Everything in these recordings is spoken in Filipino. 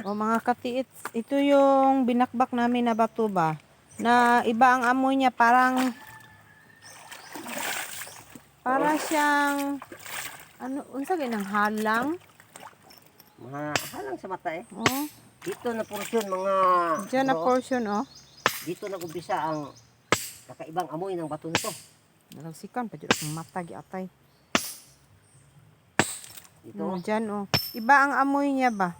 O mga katiits, ito yung binakbak namin na bato ba. Na iba ang amoy niya, para siyang ano, unsa ginang halang. Mga halang sa mata eh. Oh, Dito na porsyon mga diyan na bro. portion oh. Dito nag-umpisa ang kakaibang amoy ng bato nito. Nalagsikan pa jud akong mata giatay. Dito. Diyan oh. Iba ang amoy niya ba.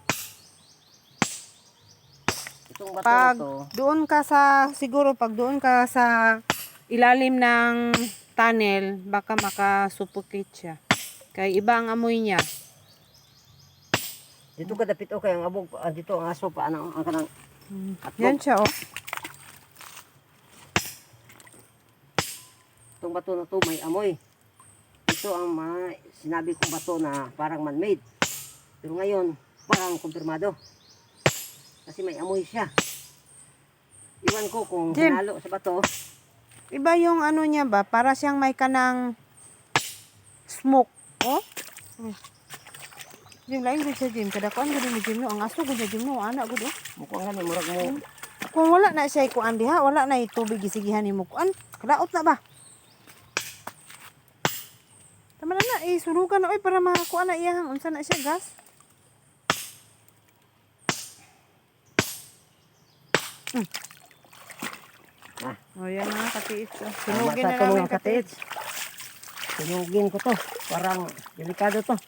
Itong bato Pag na to. doon ka sa, siguro pag doon ka sa ilalim ng tunnel, baka makasuffocate siya. Kaya iba ang amoy niya. Dito ka dapit o kay ang abog. Dito ang aso pa. Ang kanang Yan siya oh. itong bato na to may amoy. Ito ang mga sinabi kong bato na parang man-made. Pero ngayon, parang kumpirmado. Kasi may amoy siya. Iwan ko kung Jim, hinalo sa bato. iba yung ano niya ba, para siyang may kanang smoke. Oh? Jim, lain gud siya Jim. Kada kuan gud ni Jim no, ang aso gud Jim no, ana gud oh. Mukhang gani, murag mo. Kung wala na siya kuan diha, wala na tubig gisigihan nimo kuan. Kadaot na ba? Tama na isurugan na oy para makakuha na iyang unsa na siya gas. Oh, yan na katiit. Sunugin na namin katiit. Sunugin ko to. Parang delikado to.